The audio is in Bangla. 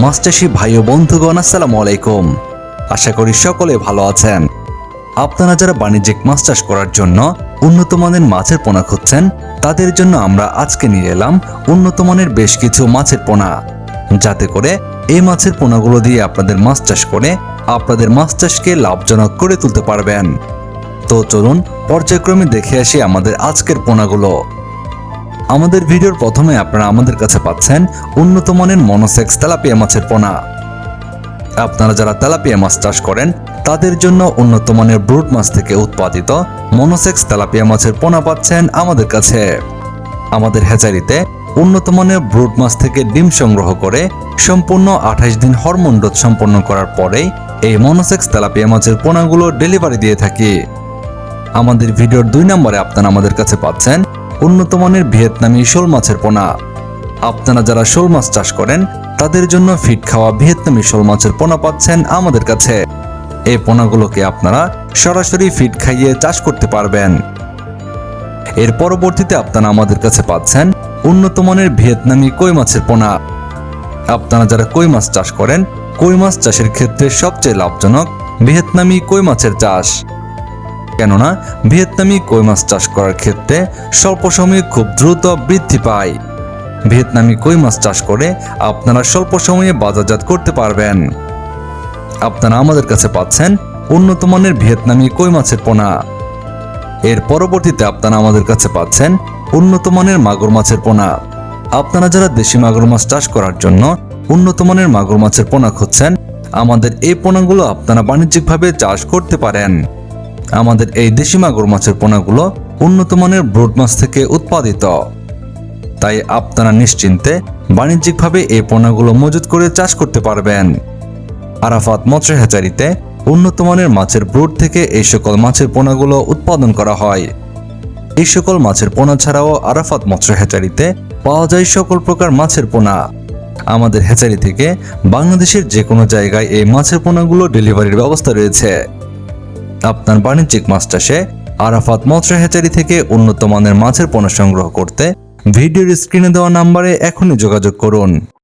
মাছ চাষী ভাই ও বন্ধুগণ, আসসালামু আলাইকুম। আশা করি সকলে ভালো আছেন। আপনারা যারা বাণিজ্যিক মাছ চাষ করার জন্য উন্নত মানের মাছের পোনা খুঁজছেন, তাদের জন্য আমরা আজকে নিয়ে এলাম উন্নত মানের বেশ কিছু মাছের পোনা, যাতে করে এই মাছের পোনাগুলো দিয়ে আপনাদের মাছ চাষ করে আপনাদের মাছ চাষকে লাভজনক করে তুলতে পারবেন। তো চলুন পর্যায়ক্রমে দেখে আসি আমাদের আজকের পোনাগুলো। আমাদের ভিডিওর প্রথমে আপনারা আমাদের কাছে পাচ্ছেন উন্নত মানের মনোসেক্স তেলাপিয়া মাছের পোনা। আপনারা যারা তেলাপিয়া মাছ চাষ করেন, তাদের জন্য উন্নত মানের ব্রুড মাছ থেকে উৎপাদিত মনোসেক্স তেলাপিয়া মাছের পোনা পাচ্ছেন আমাদের কাছে। আমাদের হ্যাচারিতে উন্নত মানের ব্রুড মাছ থেকে ডিম সংগ্রহ করে সম্পূর্ণ 28 দিন হরমোন ডোজ সম্পন্ন করার পরেই এই মনোসেক্স তেলাপিয়া মাছের পোনাগুলো ডেলিভারি দিয়ে থাকি। আমাদের ভিডিওর 2 নম্বরে আপনারা আমাদের কাছে পাচ্ছেন উন্নত মানের ভিয়েতনামি শোল মাছের পোনা। আপনারা যারা শোল মাছ চাষ করেন, তাদের জন্য ফিট খাওয়া ভিয়েতনামি শোল মাছের পোনা পাচ্ছেন আমাদের কাছে। এই পোনাগুলোকে আপনারা সরাসরি ফিট খাইয়ে চাষ করতে পারবেন। এর পরবর্তীতে আপনারা আমাদের কাছে পাচ্ছেন উন্নত মানের ভিয়েতনামি কই মাছের পোনা। আপনারা যারা কই মাছ চাষ করেন, কই মাছ চাষের ক্ষেত্রে সবচেয়ে লাভজনক ভিয়েতনামি কই মাছের চাষ। কেননা ভিয়েতনামি কই মাছ চাষ করার ক্ষেত্রে স্বল্প সময়ে খুব দ্রুত বৃদ্ধি পায়। ভিয়েতনামি কই মাছ চাষ করে আপনারা স্বল্প সময়ে বাজারজাত করতে পারবেন। আপনারা আমাদের কাছে পাচ্ছেন উন্নত মানের ভিয়েতনামি কই মাছের পোনা। এর পরবর্তীতে আপনারা আমাদের কাছে পাচ্ছেন উন্নত মানের মাগুর মাছের পোনা। আপনারা যারা দেশি মাগুর মাছ চাষ করার জন্য উন্নত মানের মাগুর মাছের পোনা খুঁজছেন, আমাদের এই পোনাগুলো আপনারা বাণিজ্যিকভাবে চাষ করতে পারেন। আমাদের এই দেশি মাগুর মাছের পোনাগুলো উন্নত মানের ব্রুড মাছ থেকে উৎপাদিত, তাই আপনারা নিশ্চিন্তে বাণিজ্যিকভাবে এই পোনাগুলো মজুত করে চাষ করতে পারবেন। আরাফাত মৎস্য হ্যাচারিতে উন্নত মানের মাছের ব্রুড থেকে এই সকল মাছের পোনাগুলো উৎপাদন করা হয়। এই সকল মাছের পোনা ছাড়াও আরাফাত মৎস্য হ্যাচারিতে পাওয়া যায় সকল প্রকার মাছের পোনা। আমাদের হ্যাচারি থেকে বাংলাদেশের যে কোনো জায়গায় এই মাছের পোনাগুলো ডেলিভারির ব্যবস্থা রয়েছে। আপনার বাণিজ্যিক মাছ চাষে আরাফাত মৎস্য হ্যাচারি থেকে উন্নত মানের মাছের পোনা সংগ্রহ করতে ভিডিওর স্ক্রিনে দেওয়া নাম্বারে এখনই যোগাযোগ করুন।